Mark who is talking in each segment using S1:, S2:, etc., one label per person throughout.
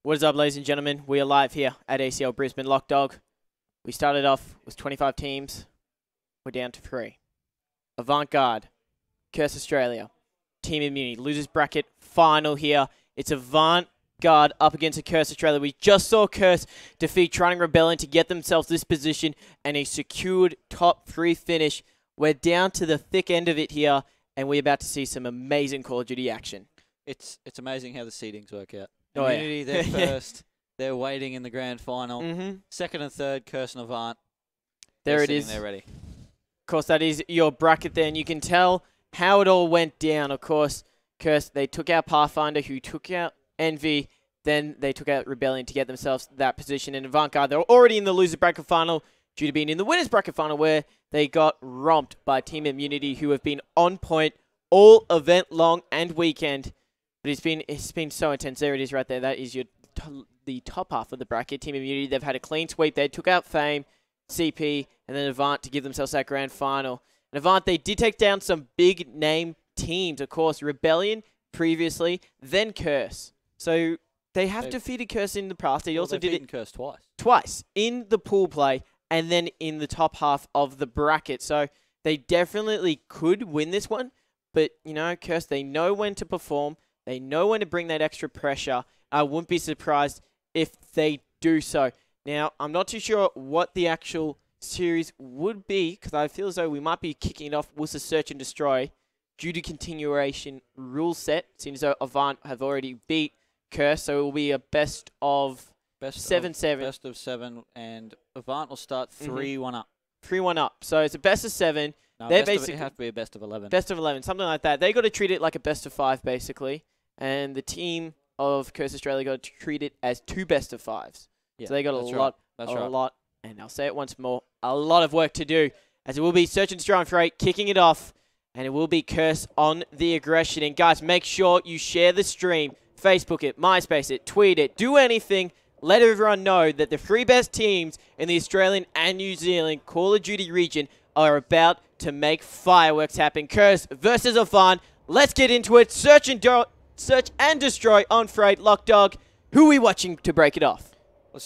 S1: What is up, ladies and gentlemen? We are live here at ACL Brisbane Lockdog. We started off with 25 teams. We're down to 3. Avant, Garde, Curse Australia, Team Immunity, losers bracket final here. It's Avant, Garde up against a Curse Australia. We just saw Curse defeat Trying Rebellion to get themselves this position and a secured top 3 finish. We're down to the thick end of it here, and we're about to see some amazing Call of Duty action.
S2: It's amazing how the seedings work out.
S1: Oh,
S2: Immunity,
S1: yeah.
S2: they're first. They're waiting in the grand final. Second and third, Curse and Avant.
S1: There it is.
S2: They're ready.
S1: Of course, that is your bracket there, and you can tell how it all went down. Of course, Curse, they took out Pathfinder, who took out Envy. Then they took out Rebellion to get themselves that position. And Avant Garde, they're already in the loser bracket final due to being in the winners bracket final, where they got romped by Team Immunity, who have been on point all event long and weekend. But it's been so intense. There it is right there. That is the top half of the bracket. Team Immunity, they've had a clean sweep. They took out Fame, CP, and then Avant to give themselves that grand final. And Avant, they did take down some big name teams. Of course, Rebellion previously, then Curse. So they have defeated Curse in the past. They also did it
S2: Curse twice.
S1: Twice in the pool play and then in the top half of the bracket. So they definitely could win this one. But, you know, Curse, they know when to perform. They know when to bring that extra pressure. I wouldn't be surprised if they do so. Now, I'm not too sure what the actual series would be, because I feel as though we might be kicking it off with a search and destroy due to continuation rule set. Seems as though Avant have already beat Curse, so it will be a best of 7-7.
S2: Best of 7, and Avant will start 3-1 up.
S1: 3-1 up. So it's a best of 7.
S2: No,
S1: They're
S2: it have to be a best of 11.
S1: Best of 11, something like that. They got to treat it like a best of 5, basically. And the team of Curse Australia got to treat it as 2 best of 5s.
S2: Yeah,
S1: so they got a lot, and I'll say it once more, a lot of work to do, as it will be Search and Destroy on Freight kicking it off, and it will be Curse on the aggression. And guys, make sure you share the stream, Facebook it, MySpace it, tweet it, do anything. Let everyone know that the 3 best teams in the Australian and New Zealand Call of Duty region are about to make fireworks happen. Curse versus Avant. Let's get into it. Search and Destroy on Freight. Lockdog, who are we watching to break it off?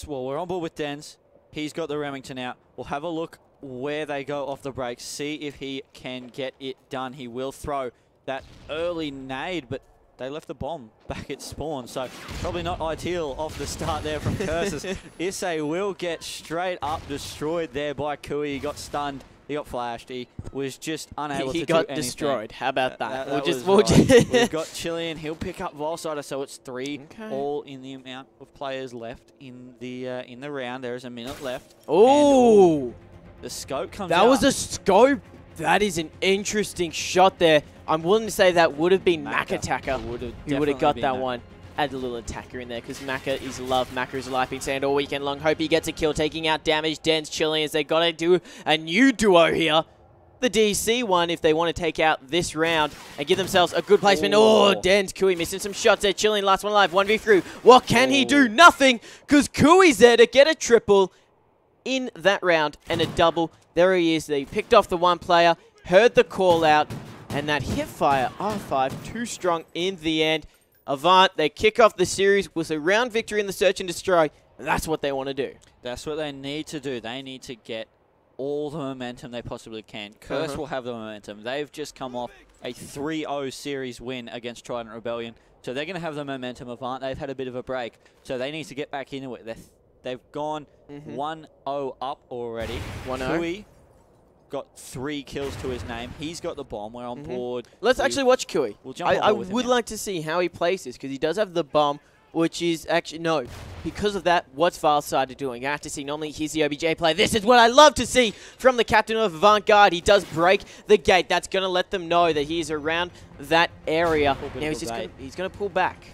S2: Well, we're on board with Denz. He's got the Remington out. We'll have a look where they go off the break. See if he can get it done. He will throw that early nade, but they left the bomb back at spawn, so probably not ideal off the start there from Curses. Issei will get straight up destroyed there by Kui. He got stunned. He got flashed. He was just unable to do anything.
S1: He got destroyed. How about that?
S2: We've got Chilean. He'll pick up Volsider, so it's 3 all in the amount of players left in the round. There is a minute left.
S1: Oh!
S2: The scope comes out.
S1: That was a scope. That is an interesting shot there. I'm willing to say that would have been Mac Attacker who would have got that one. Add a little attacker in there because Macca is love. Macca is life being saying all weekend long. Hope he gets a kill, taking out damage. Denz, Chileans, they got to do a new duo here. The DC one, if they want to take out this round and give themselves a good placement. Oh, Denz, Kui missing some shots there. Chilean, last one alive, 1v3. What can he do? Nothing, because Kui's there to get a triple in that round and a double. There he is. They picked off the one player, heard the call out, and that hip fire R5 too strong in the end. Avant, they kick off the series with a round victory in the Search and Destroy. That's what they want to do.
S2: That's what they need to do. They need to get all the momentum they possibly can. Curse will have the momentum. They've just come off a 3-0 series win against Trident Rebellion. So they're going to have the momentum. Avant, they've had a bit of a break. So they need to get back into it. They've gone 1-0 up already.
S1: 1-0.
S2: Kui got 3 kills to his name. He's got the bomb. We're on board.
S1: Let's actually watch Kui.
S2: We'll jump on
S1: I
S2: with him
S1: would
S2: now.
S1: like to see how he plays this, because he does have the bomb, which is actually, no. Because of that, what's Valsider doing? I have to see, normally he's the OBJ player. This is what I love to see from the captain of Avant Garde. He does break the gate. That's going to let them know that he's around that area. Now he's going to pull back.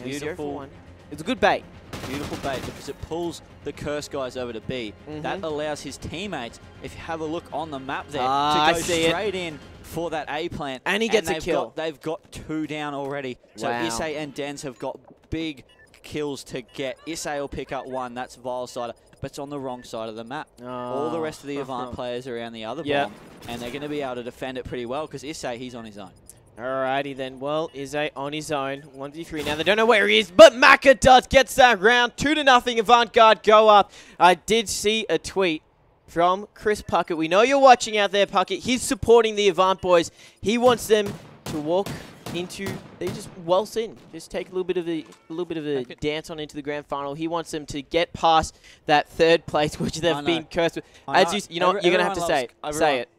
S2: Beautiful.
S1: It's a good bait.
S2: Beautiful bait because it pulls the Curse guys over to B. That allows his teammates, if you have a look on the map there, to go straight in for that A plant.
S1: And he gets a kill.
S2: They've got 2 down already. So Issei and Denz have got big kills to get. Issei will pick up 1. That's Vilesider. But it's on the wrong side of the map. All the rest of the Avant players are around the other bomb. And they're going to be able to defend it pretty well because Issei, he's on his own.
S1: Alrighty then, well, Issei on his own, 1v3 now, they don't know where he is, but Macca does, gets that round, 2-0, Avant Garde go up. I did see a tweet from Chris Puckett. We know you're watching out there, Puckett. He's supporting the Avant boys. He wants them to walk into, they just waltz in, just take a little bit of a dance on into the grand final. He wants them to get past that 3rd place, which they've been cursed with. As you know, you're going to have to say it. Say it.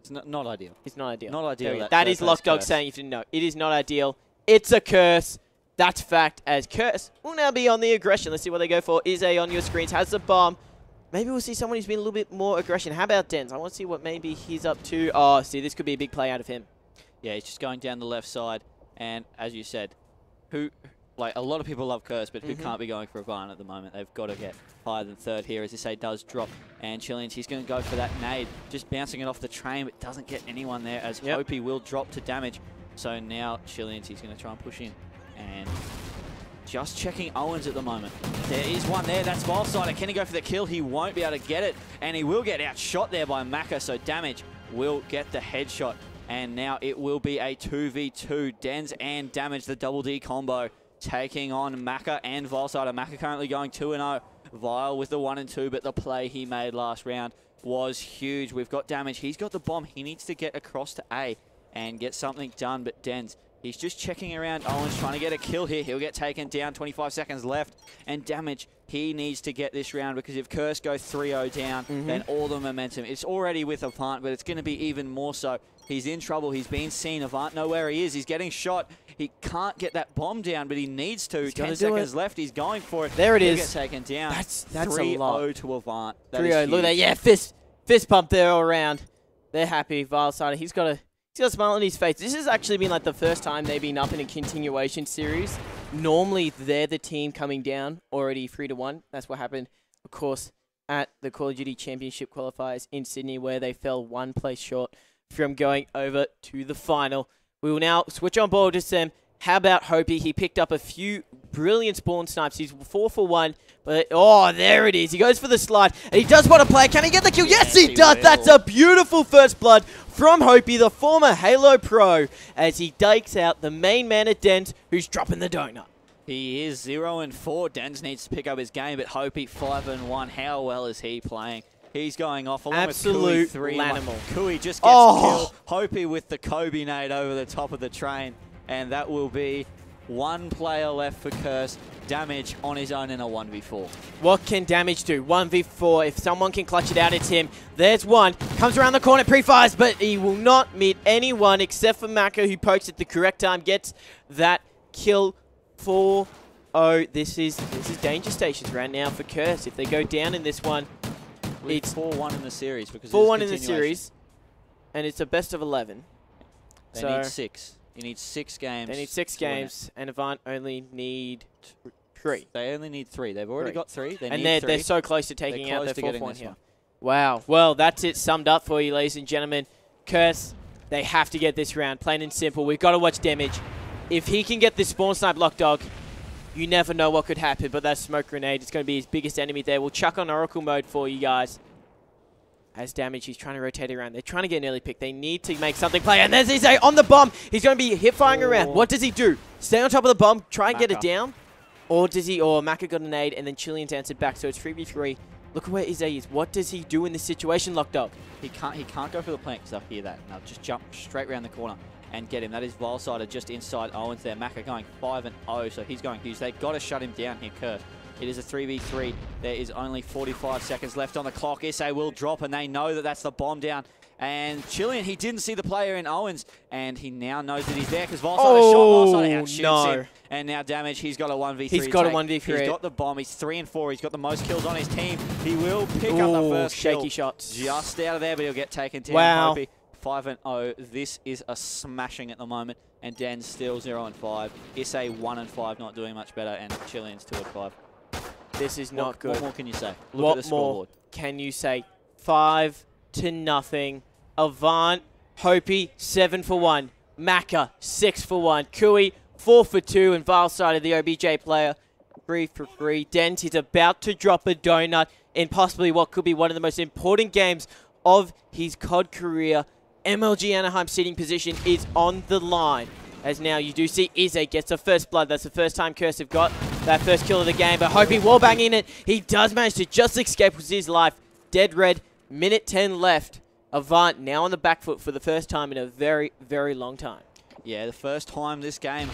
S2: It's not ideal.
S1: It's not ideal.
S2: Not ideal.
S1: That is Lockdog saying, if you didn't know. It is not ideal. It's a curse. That's fact, as Curse will now be on the aggression. Let's see what they go for. Issei on your screens has the bomb. Maybe we'll see someone who's been a little bit more aggression. How about Denz? I want to see what maybe he's up to. Oh, see, this could be a big play out of him.
S2: Yeah, he's just going down the left side. And as you said, a lot of people love Curse, but who can't be going for Avant at the moment? They've got to get higher than 3rd here, as Issei does drop. And Chileans, he's going to go for that nade, just bouncing it off the train, but doesn't get anyone there, as Hopi will drop to damage. So now Chileans, he's going to try and push in. And just checking Owens at the moment. There is one there. That's Volsider. Can he go for the kill? He won't be able to get it. And he will get outshot there by Macca. So damage will get the headshot. And now it will be a 2v2. Denz and damage, the double D combo, taking on Macca and Volsider. Macca currently going 2-0. Vile with the 1 and 2, but the play he made last round was huge. We've got damage. He's got the bomb. He needs to get across to A and get something done. But Denz, He's just checking around. Owen's trying to get a kill here. He'll get taken down. 25 seconds left. And damage, he needs to get this round because if Curse go 3-0 down, then all the momentum. It's already with Avant, but it's going to be even more so. He's in trouble. He's been seen. Avant know where he is. He's getting shot. He can't get that bomb down, but he needs to. 10 seconds left. He's going for it.
S1: There it is.
S2: He'll get taken down.
S1: That's
S2: 3-0 to Avant.
S1: 3-0. Look at that. Yeah, fist pump there all around. They're happy. Vilesider, he's got a smile on his face. This has actually been like the first time they've been up in a continuation series. Normally, they're the team coming down already 3-1. That's what happened, of course, at the Call of Duty Championship qualifiers in Sydney, where they fell one place short from going over to the final. We will now switch on board to Sam. How about Hopi? He picked up a few brilliant spawn snipes. He's 4 for 1. But, oh, there it is. He goes for the slide. And he does want to play. Can he get the kill? Yes, he does. Will. That's a beautiful first blood from Hopi, the former Halo pro, as he dikes out the main man at Dens, who's dropping the donut.
S2: He is 0-4. Dens needs to pick up his game, but Hopi 5-1. How well is he playing? He's going off along
S1: Absolute
S2: with Kui 3.
S1: Lanimal.
S2: Kui just gets killed. Hopi with the Kobe nade over the top of the train. And that will be one player left for Curse. Damage on his own in a 1v4.
S1: What can Damage do? 1v4. If someone can clutch it out, it's him. There's one. Comes around the corner, pre-fires, but he will not meet anyone except for Maka, who pokes at the correct time, gets that kill. 4-0. This is danger stations right now for Curse. If they go down in this one,
S2: it's 4-1 in the series.
S1: 4-1 in the series, and it's a best of 11.
S2: They need 6. You need 6 games.
S1: They need 6 games, and Avant only need 3.
S2: They only need 3. They've already got 3.
S1: They need 3. They're so close to taking out their 4th one here. Wow. Well, that's it summed up for you, ladies and gentlemen. Curse, they have to get this round, plain and simple. We've got to watch Damage. If he can get this spawn snipe lock dog, you never know what could happen, but that smoke grenade is going to be his biggest enemy there. We'll chuck on Oracle mode for you guys. As Damage, he's trying to rotate around. They're trying to get an early pick. They need to make something play. And there's Izzy on the bomb. He's going to be hip-firing around. What does he do? Stay on top of the bomb, try and get it down? Or does he, or Maka got an aid, and then Chilean's answered back, so it's 3v3. Look at where Izzy is. What does he do in this situation, Locked Up?
S2: He can't go for the plant, because I hear that. Now just jump straight around the corner and get him. That is Vilesider just inside Owens there. Maka going 5-0, so he's going huge. They've got to shut him down here, Curse. It is a 3v3. There is only 45 seconds left on the clock. SA will drop, and they know that that's the bomb down. And Chilean, he didn't see the player in Owens, and he now knows that he's there because Vilesider shot. Vilesider outshoots him. And now Damage, he's got a 1v3.
S1: He's got a 1v3.
S2: He's got the bomb. He's 3-4. He's got the most kills on his team. He will pick up the first
S1: shaky
S2: kill.
S1: shots.
S2: Just out of there, but he'll get taken down.
S1: Wow.
S2: Hopi 5-0. This is a smashing at the moment. And Dan's still 0-5. SA 1-5, not doing much better, and Chilean's 2-5.
S1: This is not good.
S2: What more can you say? Look at the scoreboard.
S1: What more can you say? 5-0. Avant, Hopi, 7 for 1. Maka, 6 for 1. Kui, 4 for 2. And Vilesider, the OBJ player, 3 for 3. Dent is about to drop a donut in possibly what could be one of the most important games of his CoD career. MLG Anaheim sitting position is on the line. As now you do see Izzy gets the first blood. That's the first time Curse have got that first kill of the game. But Hopi wallbanging it. He does manage to just escape with his life. Dead red. Minute 10 left. Avant now on the back foot for the first time in a very, very long time.
S2: Yeah, the first time this game.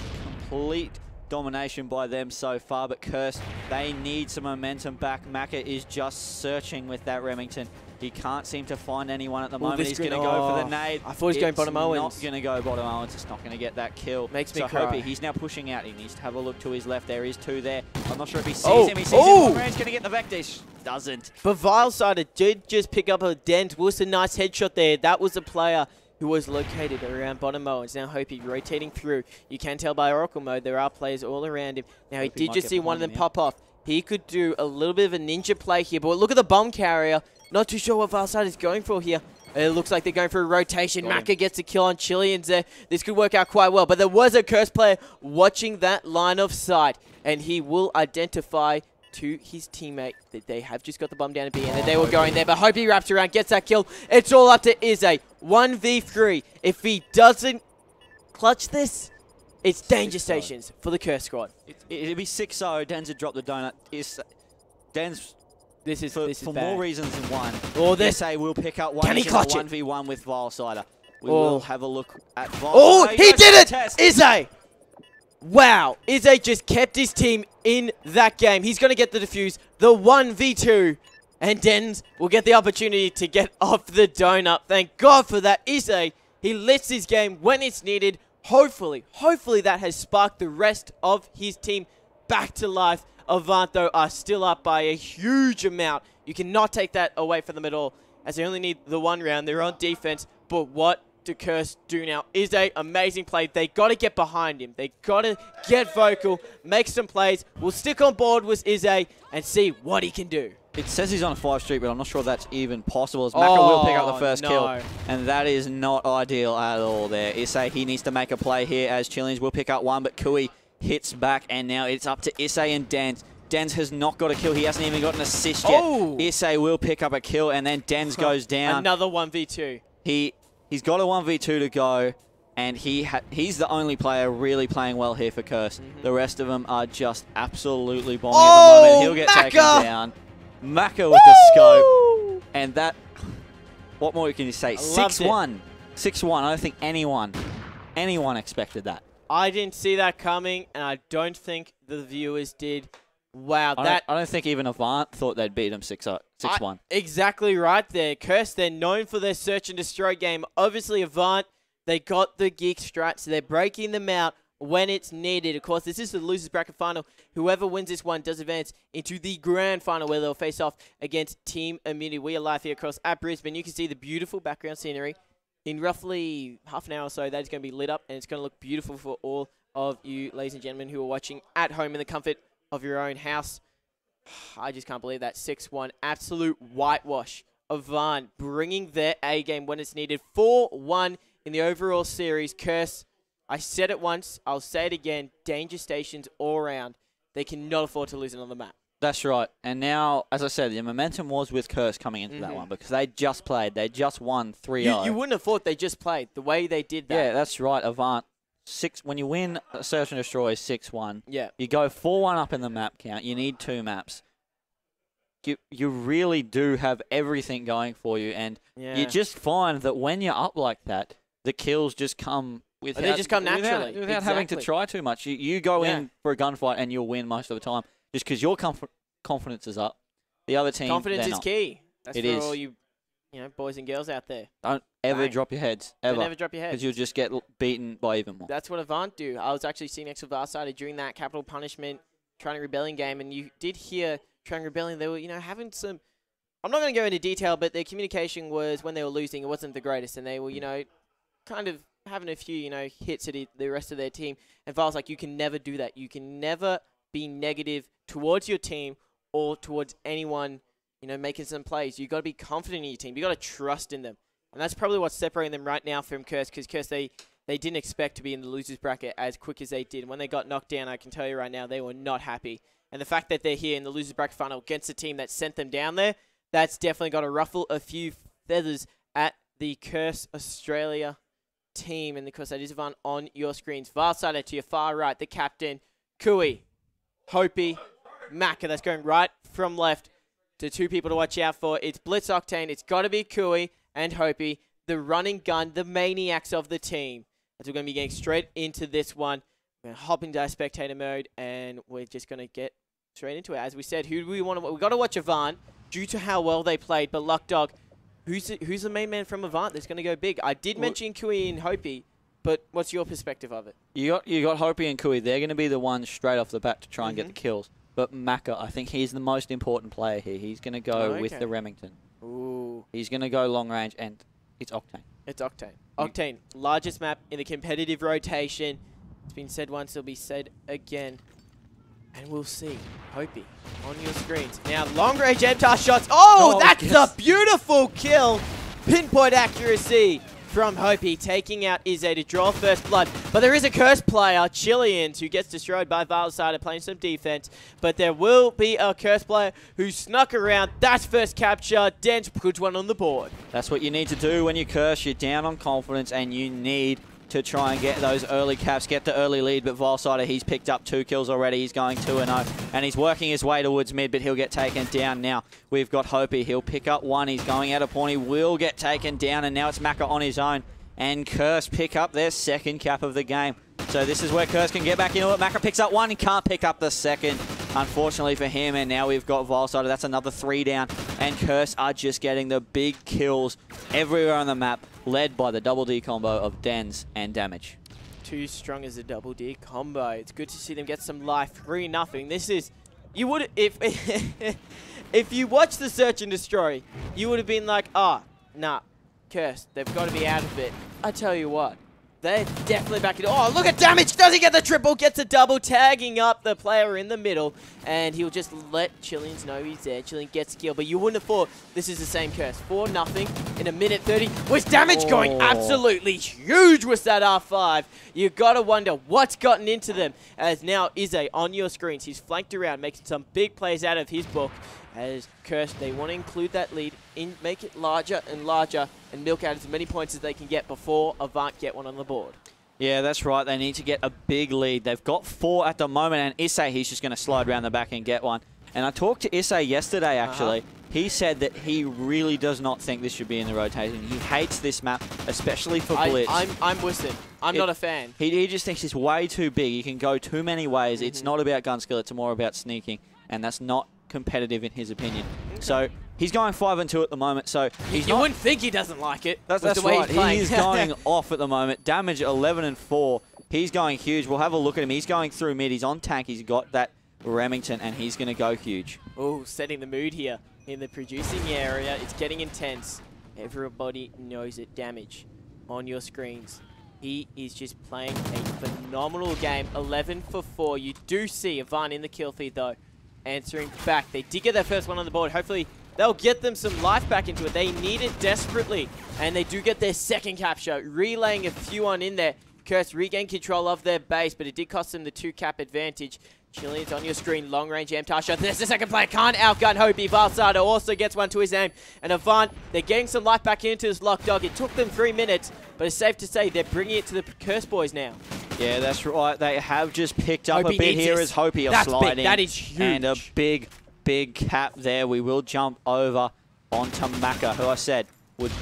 S2: Complete domination by them so far. But Curse, they need some momentum back. Maka is just searching with that Remington. He can't seem to find anyone at the moment. He's going to go for the nade.
S1: I thought he was going bottom Owens.
S2: Not going to go bottom Owens. It's not going to get that kill.
S1: Makes me cry.
S2: Hopi, he's now pushing out. He needs to have a look to his left. There is 2 there. I'm not sure if he sees him. He sees him. He's going to get the Vector. Doesn't.
S1: But Vilesider did just pick up a dent. Was a nice headshot there. That was a player who was located around bottom Owens. Now Hopi rotating through. You can tell by Oracle mode there are players all around him. Now he did just see one of them pop off. He could do a little bit of a ninja play here. But look at the bomb carrier. Not too sure what Vilesider is going for here. It looks like they're going for a rotation. Maka gets a kill on Chileans there. This could work out quite well. But there was a Curse player watching that line of sight. And he will identify to his teammate that they have just got the bomb down at B and that they were going there. But Hopi wraps around, gets that kill. It's all up to Izzy. 1v3. If he doesn't clutch this, it's danger stations for the Curse squad.
S2: It'll be 6-0. Dan's would drop the donut. Dan's...
S1: This is
S2: for
S1: bad.
S2: More reasons than one.
S1: Or
S2: SA will pick up one.
S1: Can he clutch it?
S2: 1v1 with Vilesider. We will have a look at Volt.
S1: Oh, he did it! Izzy! Wow, Izzy just kept his team in that game. He's going to get the defuse, the 1v2, and Dens will get the opportunity to get off the donut. Thank God for that. Izzy, he lifts his game when it's needed. Hopefully that has sparked the rest of his team back to life. Avant, though, are still up by a huge amount. You cannot take that away from them at all, as they only need the one round. They're on defense, but what do Curse do now? Is a amazing play. They got to get behind him. They got to get vocal, make some plays. We'll stick on board with Izzy and see what he can do.
S2: It says he's on a 5 streak, but I'm not sure that's even possible, as Maka will pick up the first kill. And that is not ideal at all there. Issei, he needs to make a play here, as Chillings will pick up one, but Kui hits back, and now it's up to Issei and Dens. Dens has not got a kill. He hasn't even got an assist yet. Issei will pick up a kill, and then Dens goes down.
S1: Another 1v2.
S2: He's got a 1v2 to go, and he's the only player really playing well here for Curse. The rest of them are just absolutely bombing at the moment. He'll get taken down. Maka with the scope, and that, what more can you say? 6-1. 6-1. I don't think anyone expected that.
S1: I didn't see that coming, and I don't think the viewers did. Wow,
S2: I don't think even Avant thought they'd beat him 6-1.
S1: Exactly right there. Curse, they're known for their search and destroy game. Obviously, Avant, they got the geek strats, so they're breaking them out when it's needed. Of course, this is the losers bracket final. Whoever wins this one does advance into the grand final, where they'll face off against Team Immunity. We are live here across at Brisbane. You can see the beautiful background scenery. In roughly half an hour or so, that is going to be lit up, and it's going to look beautiful for all of you, ladies and gentlemen, who are watching at home in the comfort of your own house. I just can't believe that. 6-1. Absolute whitewash. Avant bringing their A game when it's needed. 4-1 in the overall series. Curse, I said it once, I'll say it again. Danger stations all around. They cannot afford to lose another map.
S2: That's right. And now, as I said, the momentum was with Curse coming into that one, because they just played. They just won 3-0.
S1: You wouldn't have thought they just played the way they did that.
S2: Yeah, that's right. Avant. When you win Search and Destroy 6-1,
S1: yeah,
S2: you go 4-1 up in the map count. You need 2 maps. You really do have everything going for you, and you just find that when you're up like that, the kills just come without,
S1: they just come naturally,
S2: without having to try too much. You go in for a gunfight and you'll win most of the time, just because your confidence is up. The other team,
S1: confidence is key. That's
S2: it
S1: for
S2: is.
S1: all you boys and girls out there.
S2: Don't ever drop your heads. Ever.
S1: Don't ever drop your heads.
S2: Because you'll just get beaten by even more.
S1: That's what Avant do. I was actually sitting next to Varsider during that Capital Punishment Trying Rebellion game, and you did hear Trying Rebellion. They were, having some... I'm not going to go into detail, but their communication was, when they were losing, it wasn't the greatest, and they were, kind of having a few, hits at the rest of their team. And Val's like, you can never do that. You can never be negative towards your team or towards anyone, making some plays. You got to be confident in your team. You got to trust in them. And that's probably what's separating them right now from Curse, because Curse, they didn't expect to be in the losers bracket as quick as they did. When they got knocked down, I can tell you right now, they were not happy. And the fact that they're here in the losers bracket final against a team that sent them down there, that's definitely got to ruffle a few feathers at the Curse Australia team. And of course, that is Avant on your screens. Varsider to your far right, the captain, Kui, Hopi, Maka. That's going right from left to 2 people to watch out for. It's Blitz Octane. It's got to be Kui and Hopi, the running gun, the maniacs of the team. As we're going to be getting straight into this one. We're going to hop into our spectator mode, and we're just going to get straight into it. As we said, who do we want to... We've got to watch Avant due to how well they played, but Luck Dog, who's the main man from Avant that's going to go big? I did mention Kui and Hopi, but what's your perspective of it?
S2: You got Hopi and Kui. They're going to be the ones straight off the bat to try and get the kills. But Maka, I think he's the most important player here. He's going to go with the Remington.
S1: Ooh.
S2: He's going to go long range, and it's Octane.
S1: It's Octane. Octane, largest map in the competitive rotation. It's been said once, it'll be said again. And we'll see. Hopi on your screens. Now, long-range MTAR shots. Oh, that's a beautiful kill. Pinpoint accuracy from Hopi, taking out Izzy to draw first blood. But there is a Curse player, Chileans, who gets destroyed by Valsider playing some defense. But there will be a Curse player who snuck around. That's first capture. Dens puts one on the board.
S2: That's what you need to do when you Curse. You're down on confidence, and you need to try and get those early caps, get the early lead. But Valsider, he's picked up 2 kills already. He's going 2-0, and he's working his way towards mid, but he'll get taken down now. We've got Hopi. He'll pick up 1. He's going out of pawn. He will get taken down, and now it's Maka on his own. and Curse pick up their second cap of the game. So this is where Curse can get back into it. Macca picks up one, he can't pick up the second, unfortunately for him. And now we've got Vilesider, that's another 3 down. And Curse are just getting the big kills everywhere on the map, led by the double D combo of Dens and Damage.
S1: Too strong as a double D combo. It's good to see them get some life. 3-0. This is, you would, if if you watch the Search and Destroy, you would have been like, ah, nah, Curse, they've got to be out of it. I tell you what, they're definitely back in. Oh, look at Damage. Does he get the triple? Gets a double, tagging up the player in the middle. And he'll just let Chillians know he's there. Chillian gets a kill. But you wouldn't have thought this is the same Curse. 4-0 in a minute 30. Was Damage going absolutely huge with that R5? You got to wonder what's gotten into them. As now Izzy on your screens. He's flanked around, making some big plays out of his book. As Curse, they want to include that lead, make it larger and larger, and milk out as many points as they can get before Avant get one on the board.
S2: Yeah, that's right. They need to get a big lead. They've got 4 at the moment, and Issei, he's just going to slide around the back and get one. And I talked to Issei yesterday, actually. He said that he really does not think this should be in the rotation. He hates this map, especially for Blitz.
S1: I'm with him. I'm not a fan.
S2: He just thinks it's way too big. You can go too many ways. It's not about gun skill. It's more about sneaking, and that's not competitive in his opinion. So he's going 5-2 at the moment. So
S1: you wouldn't think he doesn't like it.
S2: That's right. He is going off at the moment. Damage 11-4. He's going huge. We'll have a look at him. He's going through mid. He's on tank. He's got that Remington, and he's going to go huge.
S1: Oh, setting the mood here in the producing area. It's getting intense. Everybody knows it. Damage on your screens. He is just playing a phenomenal game. 11-4. You do see Avant in the kill feed, though, answering back. They did get their first one on the board. Hopefully, they'll get them some life back into it. They need it desperately. And they do get their second capture. Relaying a few on in there. Curse regained control of their base, but it did cost them the 2-cap advantage. Chillian's on your screen. Long-range MTAR shot. There's the second player. Can't outgun Hobie. Vilesider also gets one to his aim. And Avant, they're getting some life back into this lock dog. It took them 3 minutes, but it's safe to say they're bringing it to the Curse boys now. Yeah,
S2: that's right. They have just picked up a bit here as Hopey are sliding.
S1: Big. That is huge.
S2: And a big cap there. We will jump over onto Macca, who I said would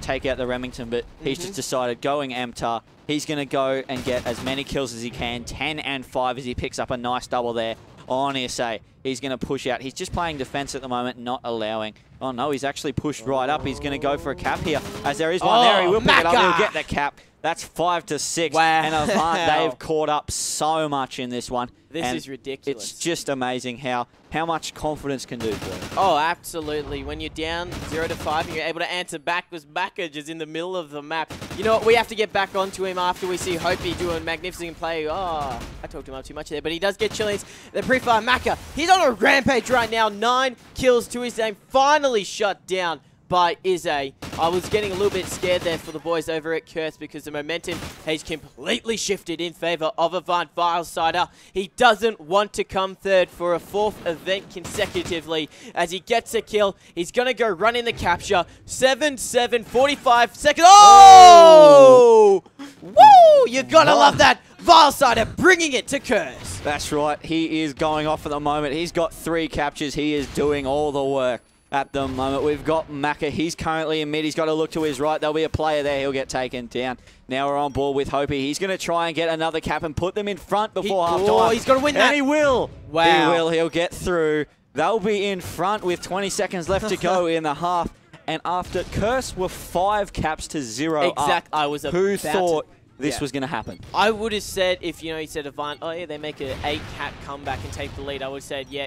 S2: take out the Remington, but he's just decided going MTAR. He's going to go and get as many kills as he can, 10-5 as he picks up a nice double there on SA. He's going to push out. He's just playing defense at the moment, not allowing. Oh, no, he's actually pushed right up. He's going to go for a cap here, as there is one there. He will pick it up. He'll get the cap. That's 5-6.
S1: Wow.
S2: And Avant, they've caught up so much in this one.
S1: This is ridiculous.
S2: It's just amazing how much confidence can do for them.
S1: Oh, absolutely. When you're down 0-5 and you're able to answer back, was Macca just in the middle of the map. You know what? We have to get back onto him after we see Hopey do a magnificent play. Oh, I talked him up too much there, but he does get Chillians. The pre-fire Macca, he's on a rampage right now. 9 kills to his name. Finally shut down by Izzy. I was getting a little bit scared there for the boys over at Curse because the momentum has completely shifted in favor of Avant. Vilesider. He doesn't want to come third for a 4th event consecutively. As he gets a kill, he's going to go run in the capture. 7-7, 45 seconds. Oh! Woo! You got to love that. Vilesider bringing it to Curse.
S2: That's right. He is going off at the moment. He's got 3 captures. He is doing all the work. At the moment, we've got Macca. He's currently in mid. He's got to look to his right. There'll be a player there. He'll get taken down. Now we're on board with Hopey. He's going to try and get another cap and put them in front before half-time.
S1: Oh, he's got to win that.
S2: And he will.
S1: Wow.
S2: He will. He'll get through. They'll be in front with 20 seconds left to go in the half. And after Curse were 5 caps to 0
S1: exactly.
S2: up, who thought this was going to happen?
S1: I would have said, if he said Avant, oh yeah, they make an 8-cap comeback and take the lead, I would have said, yeah,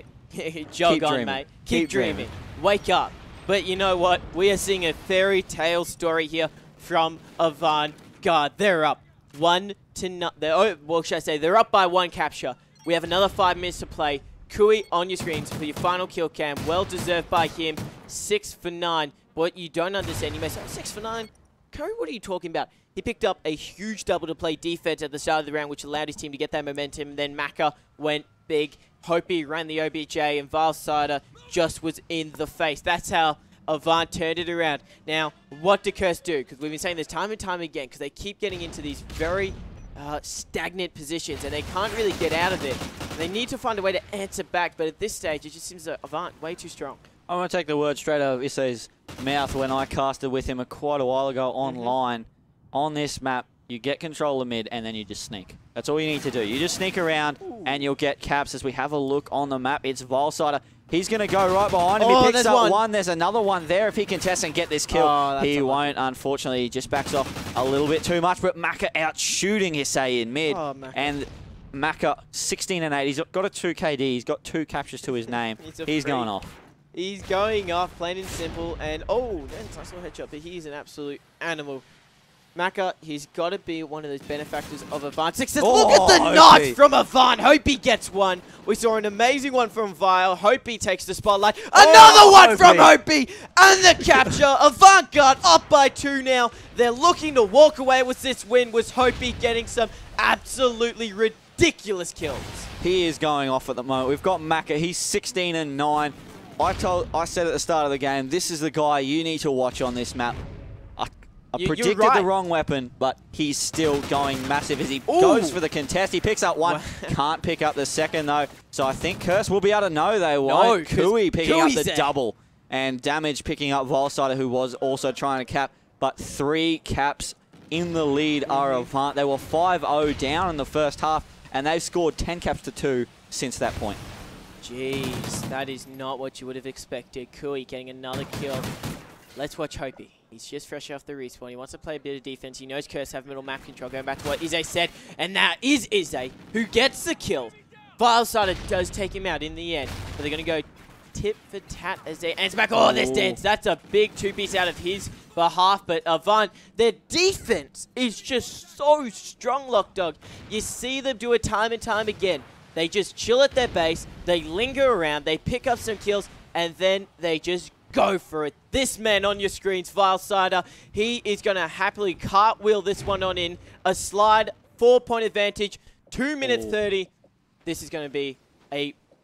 S1: jog on, mate. Keep dreaming. Wake up. But you know what? We are seeing a fairy tale story here from Avant. Garde, they're up 1-0. Well, should I say, they're up by 1 capture. We have another 5 minutes to play. Kui on your screens for your final kill cam. Well deserved by him. 6 for 9. What you don't understand, you may say, 6 for 9? Curry, what are you talking about? He picked up a huge double to play defense at the start of the round, which allowed his team to get that momentum. Then Macca went big. Hopey ran the OBJ, and Vilesider just was in the face. That's how Avant turned it around. Now, what did Curse do? Because we've been saying this time and time again, because they keep getting into these very stagnant positions, and they can't really get out of it. They need to find a way to answer back, but at this stage, it just seems that Avant way too strong.
S2: I'm going to take the word straight out of Issei's mouth when I casted with him quite a while ago online. on this map, you get control of mid, and then you just sneak. That's all you need to do. You just sneak around, and you'll get caps. As we have a look on the map, it's Volsider. He's going to go right behind him. He picks up one. There's another one there. If he can test and get this kill, he won't, unfortunately. He just backs off a little bit too much, but Maka out shooting Hissei in mid. And Maka, 16 and 8. He's got a 2 KD. He's got 2 captures to his name. He's going off.
S1: He's going off, plain and simple. And, oh, that's a nice little headshot, but he's an absolute animal. Maka, he's got to be one of those benefactors of Avant. Success. Look at the knife from Avant. Hope he gets one. We saw an amazing one from Vile. Hope he takes the spotlight. Another one from Hopi. And the capture. Avant Garde up by 2 now. They're looking to walk away with this win. Was Hopi getting some absolutely ridiculous kills.
S2: He is going off at the moment. We've got Maka. He's 16 and 9. I said at the start of the game, this is the guy you need to watch on this map. I predicted the wrong weapon, but he's still going massive as he goes for the contest. He picks up one, can't pick up the second though. So I think Curse will be able to know they won't. Kui picking up the double, and Damage picking up Volsider, who was also trying to cap. But 3 caps in the lead are Avant. They were 5-0 down in the first half, and they've scored 10 caps to 2 since that point.
S1: Jeez, that is not what you would have expected. Kui getting another kill. Let's watch Hopi. He's just fresh off the respawn. He wants to play a bit of defense. He knows Curse have middle map control. Going back to what Izzy said. And that is Izzy who gets the kill. Vilesider does take him out in the end. But they're going to go tit for tat as they answer back. Oh, there's Dance. That's a big 2-piece out of his behalf. But Avant, their defense is just so strong, Lockdog. You see them do it time and time again. They just chill at their base. They linger around. They pick up some kills. And then they just go for it. This man on your screens, Vilesider, he is going to happily cartwheel this one on in. A slide, 4-point advantage, 2 minutes 30. This is going to be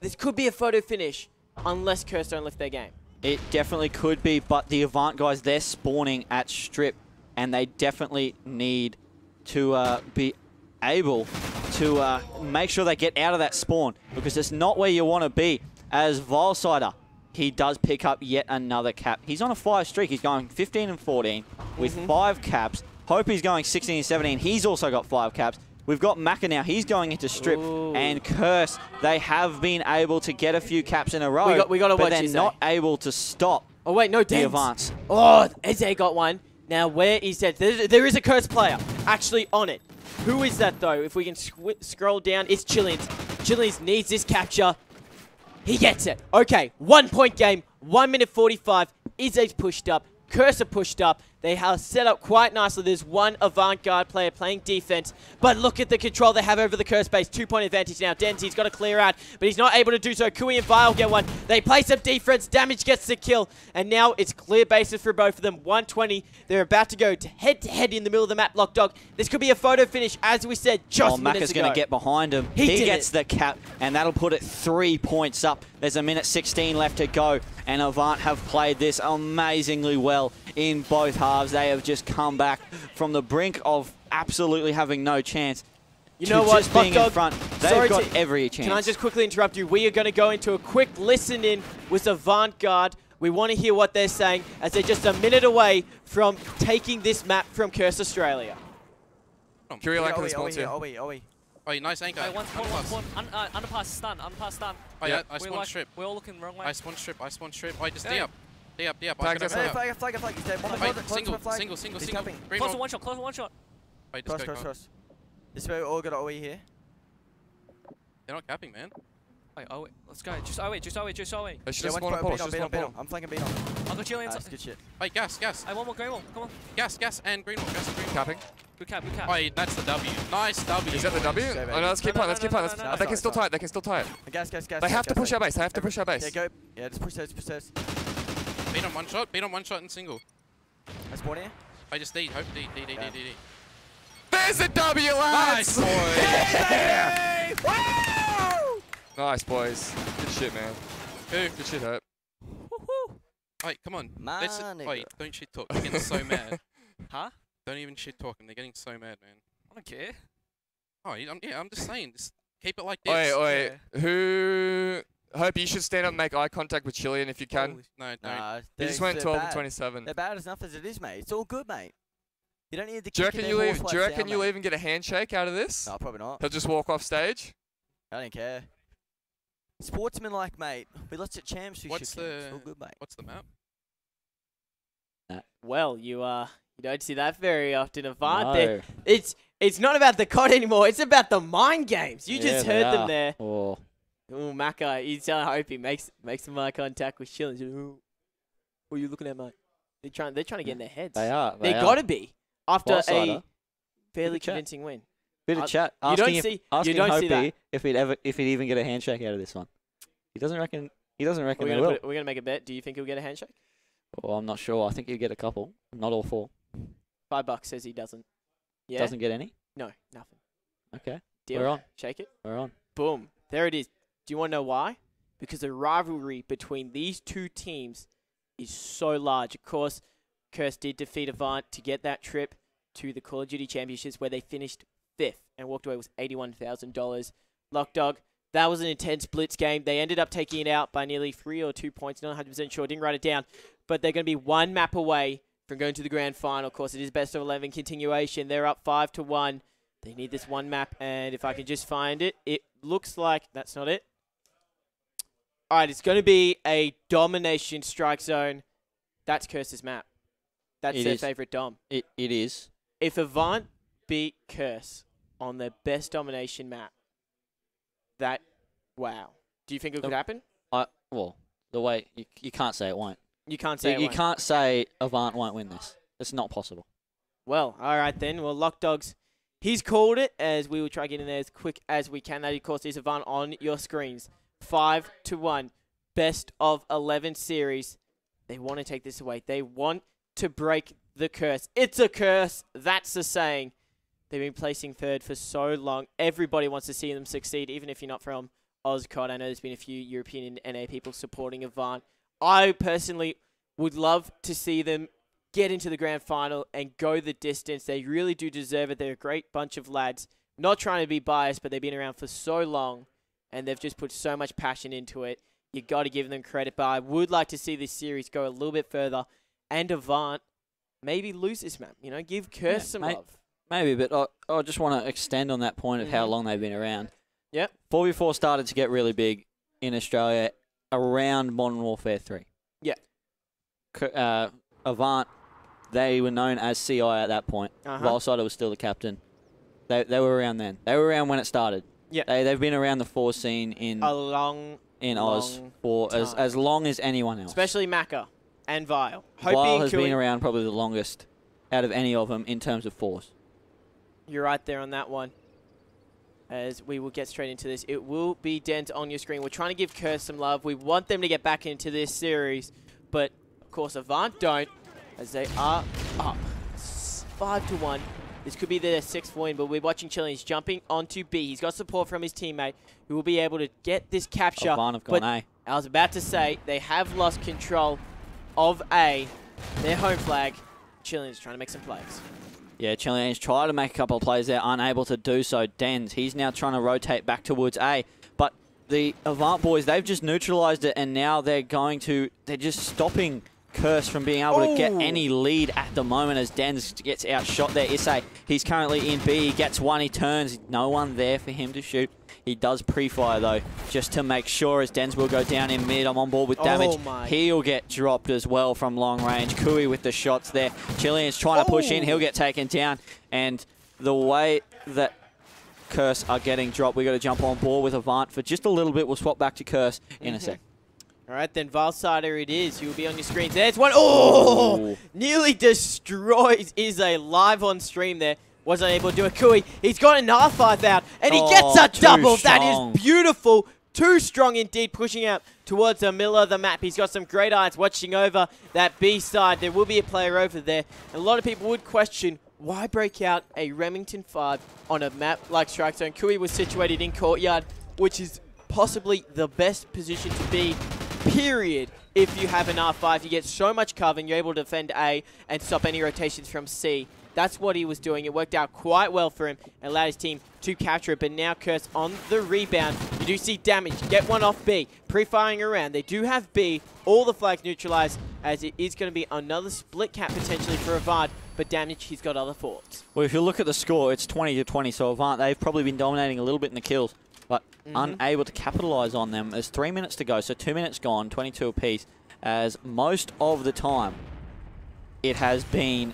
S1: this could be a photo finish unless Curse don't lift their game.
S2: It definitely could be, but the Avant guys, they're spawning at strip, and they definitely need to be able to make sure they get out of that spawn, because it's not where you want to be. As Vilesider, he does pick up yet another cap. He's on a 5 streak. He's going 15 and 14 with 5 caps. Hope he's going 16 and 17. He's also got 5 caps. We've got Maka now. He's going into strip. And Curse, they have been able to get a few caps in a row.
S1: We got to watch
S2: but they're not able to stop the Avants.
S1: Oh, Eze got one. Now, where is that? There is a Curse player actually on it. Who is that, though? If we can scroll down, it's Chillins. Chillins needs this capture. He gets it. Okay, 1-point game, 1 minute 45. Izzy's pushed up. Cursor pushed up. They are set up quite nicely. There's one Avant-Garde player playing defense. But look at the control they have over the Curse base. 2-point advantage now. Denzi's got to clear out, but he's not able to do so. Kui and Vile get one. They play some defense. Damage gets the kill. And now it's clear bases for both of them. 120. They're about to go head-to-head in the middle of the map, Lockdog. This could be a photo finish, as we said just minutes
S2: Maka's
S1: ago.
S2: going to get behind him. He gets the cap, and that'll put it 3 points up. There's a minute 16 left to go, and Avant have played this amazingly well in both halves. They have just come back from the brink of absolutely having no chance. You know what, just being in front. They've got every chance.
S1: Can I just quickly interrupt you? We are going to go into a quick listen-in with Avant-Garde. We want to hear what they're saying, as they're just a minute away from taking this map from Curse Australia.
S3: Curie like response here.
S4: Oh, nice anchor.
S5: Hey, one, underpass stun,
S4: Oh yeah, I spawned strip.
S5: We're all looking wrong way.
S4: I spawned strip. Oh, just D up.
S3: Flag,
S4: Flag. Single.
S5: Close one shot.
S4: Cross.
S6: This is where we all got OE here.
S4: They're not capping, man.
S5: Wait, let's go. Just OE.
S3: They should have spawned a pole.
S6: I'm flanking beat on.
S5: I've got Chilean.
S6: Nice, good shit.
S4: Hey, gas.
S5: Hey, one more green wall. Come on.
S4: Gas and green wall.
S3: Capping.
S5: Good cap.
S4: Oh, that's the W. Nice W.
S3: Is that the W?
S6: Go,
S3: Oh no, let's keep playing.
S5: No,
S3: They can still tie it.
S6: Gas.
S3: They have to push our base.
S6: Yeah, go. Yeah, just push those.
S4: Beat on one shot and single.
S6: I spawn here.
S4: I just D. Hope D.
S3: There's a W, lads!
S4: Nice, boy.
S3: Yeah! Woo! Nice, boys. Good shit, man. Good shit, Hope.
S4: Wait, come on. Wait, don't shit talk. They're getting so mad.
S5: Huh?
S4: Don't even shit talk them. They're getting so mad, man.
S5: I don't care.
S4: Oh, I'm just saying. Just keep it like this.
S3: Wait. Yeah. Who? Hope you should stand up and make eye contact with Chilean if you can.
S4: No, don't.
S3: He just went 12 and 27.
S6: They're bad enough as it is, mate. It's all good, mate. You don't need the
S3: Do you
S6: kick
S3: reckon
S6: in there,
S3: you
S6: horse
S3: do you
S6: flags
S3: reckon
S6: down,
S3: you'll
S6: mate.
S3: even get a handshake out of this?
S6: No, probably not.
S3: He'll just walk off stage.
S6: I don't care. Sportsman-like, mate. We lost at champs who
S4: What's
S6: shook hands.
S4: the
S6: All good, mate.
S4: what's the map?
S1: Well, you don't see that very often, Avant.
S2: No.
S1: It's not about the COD anymore. It's about the mind games. You just
S2: Yeah,
S1: heard
S2: they
S1: them
S2: are.
S1: there.
S2: Oh.
S1: Oh, Maka, he's telling Hope he makes some eye contact with Chillin. What are you looking at, mate? They're trying to get in their heads.
S2: They are.
S1: They
S2: are.
S1: gotta be after a
S2: Ball-sider.
S1: fairly
S2: chat.
S1: convincing win.
S2: Bit of chat.
S1: You don't
S2: Asking
S1: see
S2: Hopi
S1: that.
S2: if he'd even get a handshake out of this one. He doesn't reckon
S1: We're
S2: they will.
S1: gonna make a bet. Do you think he'll get a handshake?
S2: Well, I'm not sure. I think he'll get a couple. Not all 4.
S1: $5 says he doesn't. Yeah.
S2: Doesn't get any.
S1: No, nothing.
S2: Okay.
S1: Deal.
S2: We're on.
S1: Shake it.
S2: We're on.
S1: Boom. There it is. Do you want to know why? Because the rivalry between these two teams is so large. Of course, Curse did defeat Avant to get that trip to the Call of Duty Championships where they finished 5th and walked away with $81,000. Lockdog, that was an intense blitz game. They ended up taking it out by nearly 3 or 2 points. Not 100% sure. Didn't write it down. But they're going to be one map away from going to the grand final. Of course, it is best of 11 continuation. They're up 5-1. They need this one map. And if I can just find it, it looks like that's not it. All right, it's going to be a domination strike zone. That's Curse's map. That's their favorite dom.
S2: It is.
S1: If Avant beat Curse on their best domination map, wow. Do you think it could happen?
S2: Well, the way you can't say it won't.
S1: You can't say
S2: You can't say Avant won't win this. It's not possible.
S1: Well, all right then. Well, Lockdogs, he's called it, as we will try getting there as quick as we can. That, of course, is Avant on your screens. 5-1. Best of 11 series. They want to take this away. They want to break the curse. It's a curse. That's the saying. They've been placing 3rd for so long. Everybody wants to see them succeed, even if you're not from OzCOD. I know there's been a few European and NA people supporting Avant. I personally would love to see them get into the grand final and go the distance. They really do deserve it. They're a great bunch of lads. Not trying to be biased, but they've been around for so long, and they've just put so much passion into it. You got to give them credit, but I would like to see this series go a little bit further, and Avant maybe lose this map. You know, give Curse some love.
S2: Maybe, but I just want to extend on that point of how long they've been around.
S1: Yep.
S2: 4v4 started to get really big in Australia around Modern Warfare 3. Yeah. Avant, they were known as CI at that point. Vilesider was still the captain. They were around then. They were around when it started.
S1: Yeah.
S2: They've been around the 4 scene in Oz for as long as anyone else.
S1: Especially Maka and Vile.
S2: Vile has been around probably the longest out of any of them in terms of 4s.
S1: You're right there on that one. As we will get straight into this. It will be Dent on your screen. We're trying to give Curse some love. We want them to get back into this series. But, of course, Avant don't, as they are up 5-1. This could be their 6th win, but we're watching Chilling. He's jumping onto B. He's got support from his teammate who will be able to get this capture.
S2: Avant have gone A.
S1: I was about to say, they have lost control of A, their home flag. Chilling's trying to make some plays.
S2: Yeah, Chileans try to make a couple of plays there, unable to do so. Dens, he's now trying to rotate back towards A. But the Avant boys, they've just neutralized it, and now they're just stopping Curse from being able to get any lead at the moment as Dens gets outshot there. Issei, he's currently in B. He gets one, he turns. No one there for him to shoot. He does pre-fire, though, just to make sure as Dens will go down in mid. I'm on board with damage. He'll get dropped as well from long range. Kui with the shots there. Chilean's trying to push in. He'll get taken down. And the way that Curse are getting dropped, we've got to jump on board with Avant for just a little bit. We'll swap back to Curse in a sec.
S1: All right, then Vilesider it is. He will be on your screens. There's one. Oh! Nearly destroys Issei live on stream there. Wasn't able to do a Kui. He's got an R5 out, and he gets a double. That is beautiful. Too strong indeed, pushing out towards the middle of the map. He's got some great eyes watching over that B side. There will be a player over there. And a lot of people would question, why break out a Remington 5 on a map like Strike Zone? Kui was situated in Courtyard, which is possibly the best position to be, period. If you have an R5, you get so much cover and you're able to defend A and stop any rotations from C. That's what he was doing. It worked out quite well for him and allowed his team to capture it. But now Curse on the rebound. You do see damage. Get one off B. Pre-firing around. They do have B. All the flags neutralized as it is going to be another split cap potentially for Avant, but Damage, he's got other thoughts.
S2: Well, if you look at the score, it's 20-20, so Avant, they've probably been dominating a little bit in the kills, but unable to capitalise on them. There's 3 minutes to go, so 2 minutes gone, 22 apiece, as most of the time it has been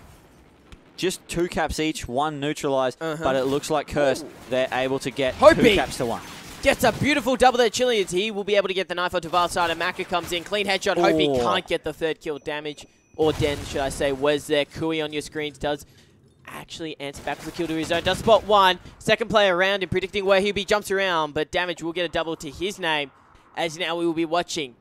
S2: just 2 caps each, 1 neutralised, but it looks like Curse, they're able to get 2 caps to 1.
S1: Gets a beautiful double there, Chillians. He will be able to get the knife onto Valside, and Maka comes in. Clean headshot. Hope he can't get the 3rd kill. Damage, or Den, should I say, was there. Kui on your screens does actually answer back with a kill to his own. Does spot 1. Second player around him, predicting where he'll be. Jumps around, but Damage will get a double to his name, as now we will be watching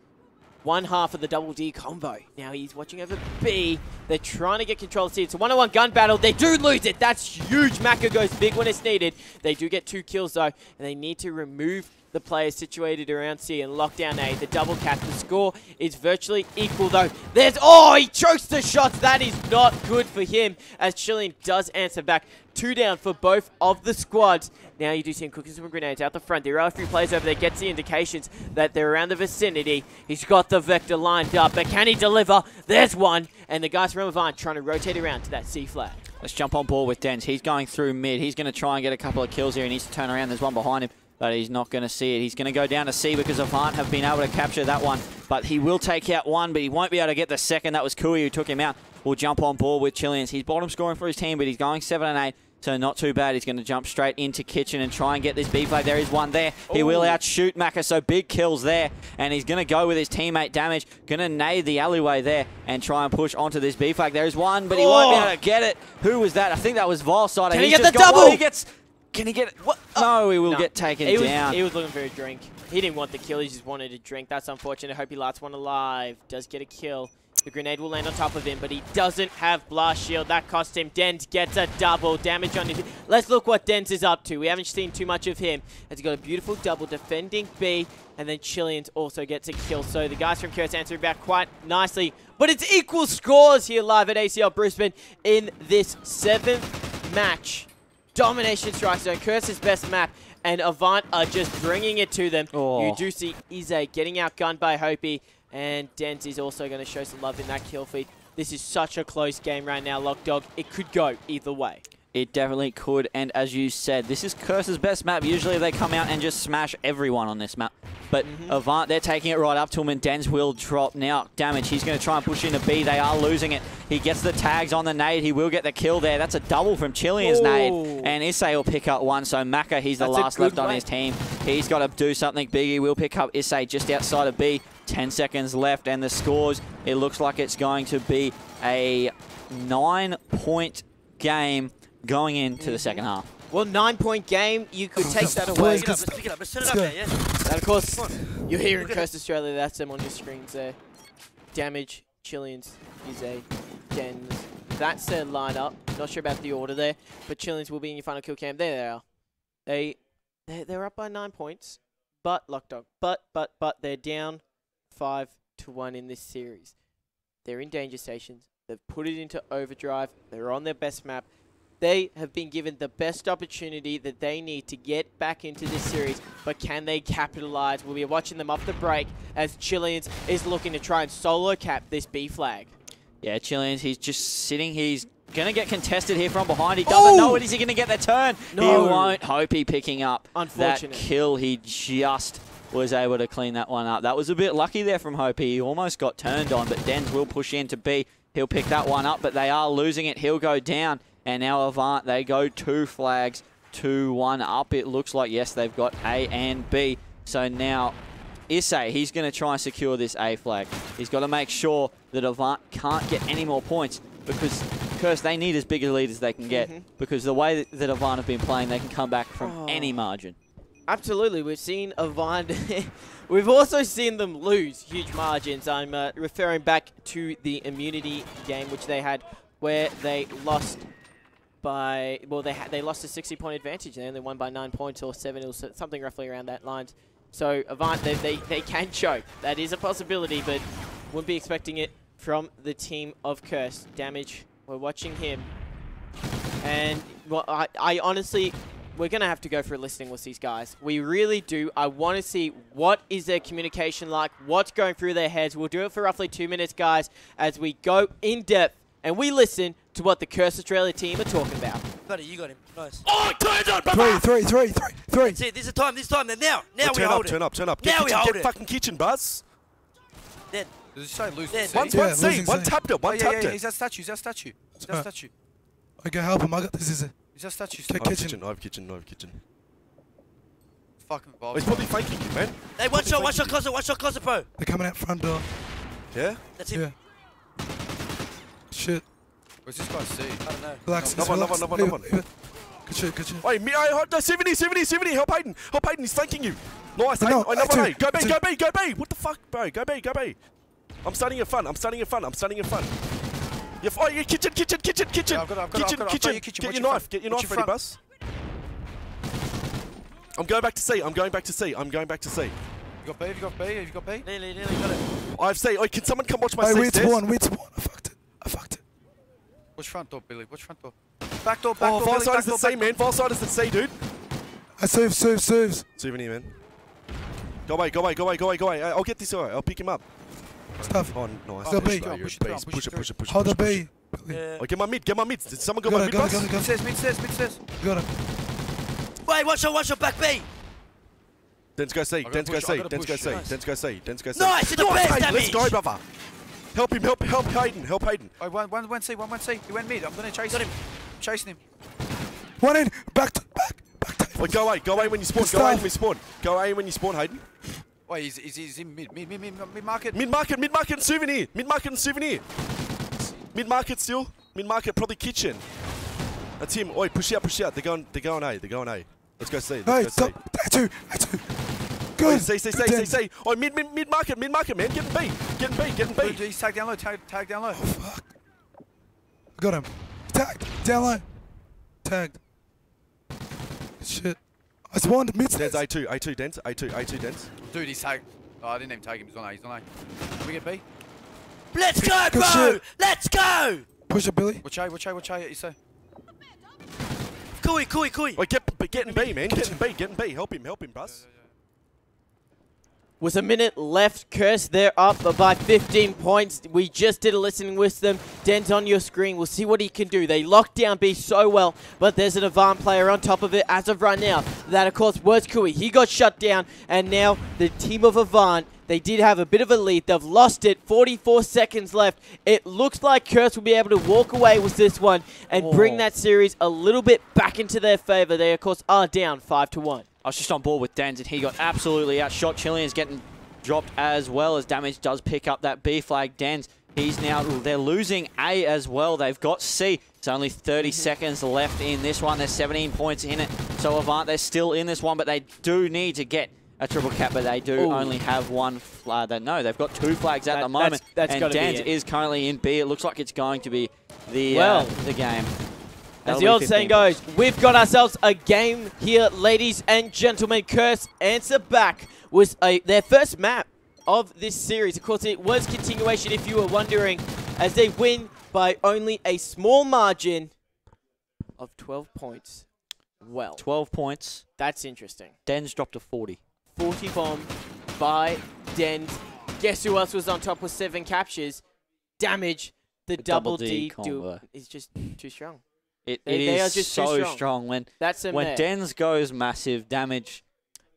S1: one half of the double D combo. Now he's watching over B. They're trying to get control of C. It's a 1-on-1 gun battle. They do lose it. That's huge. Maka goes big when it's needed. They do get 2 kills though, and they need to remove the players situated around C and lock down A. The double cap. The score is virtually equal though. There's, oh, he chokes the shots. That is not good for him, as Chilean does answer back. 2 down for both of the squads. Now you do see him cooking some grenades out the front. There are a few players over there. Gets the indications that they're around the vicinity. He's got the Vector lined up, but can he deliver? There's one. And the guys from Avant trying to rotate around to that C flag.
S2: Let's jump on board with Dens. He's going through mid. He's going to try and get a couple of kills here. He needs to turn around. There's one behind him, but he's not going to see it. He's going to go down to C because Avant have been able to capture that one. But he will take out one, but he won't be able to get the second. That was Kui who took him out. We'll jump on board with Chillians. He's bottom scoring for his team, but he's going 7 and 8. So not too bad. He's going to jump straight into Kitchen and try and get this B flag. There is one there. He will outshoot Maka, so big kills there. And he's going to go with his teammate Damage. Going to nade the alleyway there and try and push onto this B flag. There is one, but he won't be able to get it. Who was that? I think that was Valside.
S1: Can he get the double?
S2: Can he get it? What? No, he will get taken down.
S1: He was looking for a drink. He didn't want the kill. He just wanted a drink. That's unfortunate. Hope he last one alive. Does get a kill. The grenade will land on top of him, but he doesn't have blast shield. That cost him. Dens gets a double. Damage on his... Let's look what Dens is up to. We haven't seen too much of him. As he got a beautiful double defending B, and then Chillians also gets a kill. So the guys from Curse answering back quite nicely. But it's equal scores here live at ACL Brisbane in this 7th match. Domination Strike Zone. Curse's best map. And Avant are just bringing it to them. You do see Ize getting outgunned by Hopi. And Dens is also going to show some love in that kill feed. This is such a close game right now, Lockdog. It could go either way.
S2: It definitely could. And as you said, this is Curse's best map. Usually they come out and just smash everyone on this map. But Avant, they're taking it right up to him, and Dens will drop now. Damage, he's going to try and push into B. They are losing it. He gets the tags on the nade. He will get the kill there. That's a double from Chillian's nade. And Isse will pick up one. So Maka, he's the last left on his team. He's got to do something big. He will pick up Isse just outside of B. 10 seconds left, and the scores, it looks like it's going to be a 9-point game going into the second half.
S1: Well, 9-point game, you could take that away.
S6: Let's pick it up. Let's set it up there, yeah.
S1: And of course, you're here in Coast Australia. That's them on your screens there. Damage, Chillians, Ize, Dens. That's their lineup. Not sure about the order there, but Chillians will be in your final kill cam. There they are. They're up by 9 points, but Lockdog. But they're down 5-1 in this series. They're in danger stations. They've put it into overdrive. They're on their best map. They have been given the best opportunity that they need to get back into this series, but can they capitalize? We'll be watching them off the break as Chillians is looking to try and solo cap this B flag.
S2: Yeah, Chillians, he's just sitting. He's going to get contested here from behind. He doesn't know it. Is he going to get the turn? No. He won't. Hopi picking up that kill. He just was able to clean that one up. That was a bit lucky there from Hopi. He almost got turned on, but Dens will push into B. He'll pick that one up, but they are losing it. He'll go down. And now Avant, they go 2 flags, 2-1 up. It looks like, yes, they've got A and B. So now Isse, he's going to try and secure this A flag. He's got to make sure that Avant can't get any more points, because Curse, they need as big a lead as they can get, because the way that Avant have been playing, they can come back from any margin.
S1: Absolutely. We've seen Avant. We've also seen them lose huge margins. I'm referring back to the immunity game, which they had, where they lost by, well, they lost a 60-point advantage. They only won by 9 points or 7, or something roughly around that lines. So Avant, they can choke. That is a possibility, but wouldn't be expecting it from the team of Curse. Damage, we're watching him. And well, I honestly we're going to have to go for a listening with these guys. We really do. I want to see what is their communication like, what's going through their heads. We'll do it for roughly 2 minutes, guys, as we go in depth and we listen to what the Curse Australia team are talking about.
S6: Got it, you got him. Nice.
S7: Oh, turns on, brother!
S8: Three.
S6: That's it, this is the time, Then now we hold it.
S7: Turn up.
S6: Now
S7: Get
S6: we hold
S7: kitchen,
S6: it.
S7: get fucking kitchen, Buzz.
S6: Dead.
S4: Does he say lose?
S6: Dead.
S7: One's
S8: Yeah,
S7: one C,
S8: losing
S7: one
S8: C.
S7: tapped it, one tapped
S4: Yeah,
S7: it.
S4: he's that statue. He's that statue.
S8: Okay, help him. I got this. Is it?
S4: He's that statue.
S8: Okay.
S7: I have kitchen.
S4: Fucking
S7: Oh, he's probably faking you, man.
S6: Hey, one shot closet, bro.
S8: They're coming out front door.
S7: Yeah?
S6: That's it.
S8: Yeah. Shit.
S4: What's this guy see?
S6: I don't know.
S8: Relax.
S7: No one.
S8: Leave it. Good shit.
S7: Wait, me, no, 70, help Hayden, he's flanking you. Nice,
S8: No,
S7: I know
S8: two,
S7: one A. Go
S8: two.
S7: B. What the fuck, bro? Go B. I'm starting in front. Yeah, kitchen.
S4: Yeah, I've got you, kitchen.
S7: Get your knife
S4: What's
S7: ready, Bus. I'm going back to C.
S4: You got B?
S6: Nearly got it.
S7: I have C. Can someone come watch my
S8: Hey,
S7: C
S8: wait,
S7: stairs?
S8: one. I fucked it.
S4: Which front door, Billy? Back door,
S7: Oh, far
S4: Billy,
S7: side
S4: back
S7: is the
S4: door,
S7: C,
S4: back
S7: man. Far side is the C, dude.
S8: I serves.
S7: Souvenir, man. Go away. I'll get this guy. I'll pick him up.
S8: Stuff.
S7: Oh, nice.
S8: Go B.
S7: Push it.
S8: Hold the B.
S6: Yeah.
S7: Oh, get my mid. Did someone go my mid, Bus?
S8: Go.
S4: Mid stairs.
S8: Got it.
S6: Wait, one shot, back B.
S7: Dens go C.
S4: I gotta push.
S7: Dens go C.
S6: Nice, in the best
S7: Hayden, let's
S6: damage.
S7: go, brother. Help him. Help Hayden.
S4: Oh, one C. He went mid. I'm gonna chase him. Chasing him.
S8: One in. Back.
S7: Oh, go away when you spawn. Go away when you spawn, Hayden.
S4: Wait, he's in mid market.
S7: Mid market and souvenir. Mid market still. Mid market, probably kitchen. That's him. Oi, push out. They're going A. Let's go C.
S8: Hey, stop. Two. Good.
S7: C. Oh, mid market, man. Getting B.
S4: He's tagged down low. Tag down low.
S8: Oh, fuck. Got him. Tagged. Down low. Tagged. Shit. I spawned mid.
S7: Dens A2 Dens.
S4: Dude, he's tagged. Oh, I didn't even tag him. He's on A. Can we get B?
S6: Let's go,
S8: Good
S6: bro.
S8: shit.
S6: Let's go.
S8: Push it, Billy.
S4: Which A? You say?
S6: Kui.
S7: Wait, getting B, man. Getting B. Help him, Bus.
S1: Was a minute left. Curse, they're up by 15 points. We just did a listening with them. Den's on your screen. We'll see what he can do. They locked down B so well, but there's an Avant player on top of it as of right now. That, of course, was Kui. He got shut down, and now the team of Avant, they did have a bit of a lead. They've lost it. 44 seconds left. It looks like Curse will be able to walk away with this one and bring that series a little bit back into their favor. They, of course, are down 5-1.
S2: I was just on board with Dens, and he got absolutely outshot. Chilean's getting dropped as well as damage does pick up that B flag. Dens, they're losing A as well. They've got C. It's only 30 seconds left in this one. There's 17 points in it. So Avant, they're still in this one, but they do need to get a triple cap, but they do only have one flag. No, they've got two flags at the moment.
S1: That's
S2: and
S1: gotta be
S2: Dens
S1: it.
S2: is currently in B. It looks like it's going to be the game.
S1: As
S2: That'll
S1: the
S2: be
S1: old
S2: 15
S1: saying goes, we've got ourselves a game here, ladies and gentlemen. Curse answer back was their first map of this series. Of course, it was continuation, if you were wondering, as they win by only a small margin of 12 points. Well,
S2: 12 points.
S1: that's interesting.
S2: Dens dropped to 40.
S1: 40 bomb by Dens. Guess who else was on top with 7 captures? Damage. The double D
S2: combo
S1: is just too strong.
S2: It
S1: They are
S2: is
S1: just too
S2: so
S1: strong.
S2: strong. When
S1: That's
S2: Dens goes massive, damage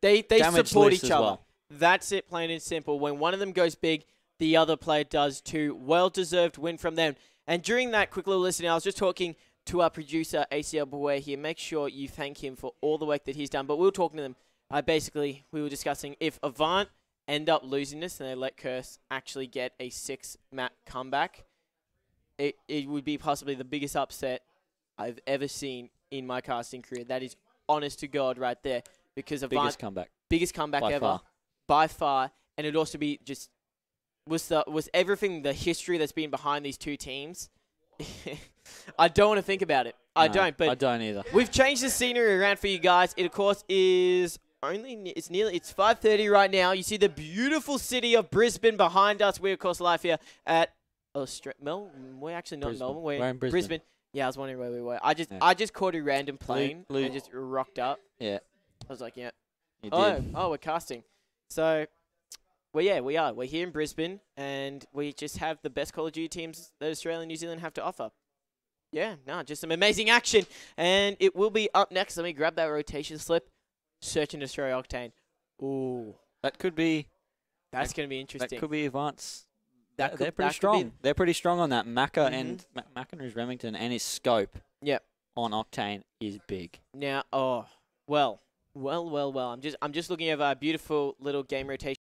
S1: They
S2: damage
S1: support
S2: lifts
S1: each
S2: as
S1: other.
S2: well.
S1: That's it, plain and simple. When one of them goes big, the other player does too. Well-deserved win from them. And during that quick little listening, I was just talking to our producer, ACL Brisbane here. Make sure you thank him for all the work that he's done. But we were talking to them. We were discussing if Avant end up losing this and they let Curse actually get a 6-map comeback, it would be possibly the biggest upset I've ever seen in my casting career. That is honest to God right there. Because Avant, biggest comeback
S2: by
S1: ever.
S2: far.
S1: By far. And it'd also be just, was everything, the history that's been behind these two teams. I don't want to think about it. I don't, but
S2: I don't either.
S1: we've changed the scenery around for you guys. It, of course, is it's 5:30 right now. You see the beautiful city of Brisbane behind us. We're, of course, live here at we're actually not in Melbourne. We're
S2: in Brisbane.
S1: Yeah, I was wondering where we were. I just caught a random plane
S2: Blue.
S1: and just rocked up.
S2: Yeah.
S1: I was like, yeah.
S2: You did.
S1: Oh, we're casting. So, well, yeah, we are. We're here in Brisbane, and we just have the best Call of Duty teams that Australia and New Zealand have to offer. Yeah, no, just some amazing action. And it will be up next. Let me grab that rotation slip. Search and destroy Octane. Ooh.
S2: That could be.
S1: That's going to be interesting.
S2: That could be Avant's.
S1: They're
S2: pretty strong. They're pretty strong on that. Macca and Macca Remington and his scope.
S1: Yep.
S2: On Octane is big.
S1: Now, well. I'm just looking at a beautiful little game rotation.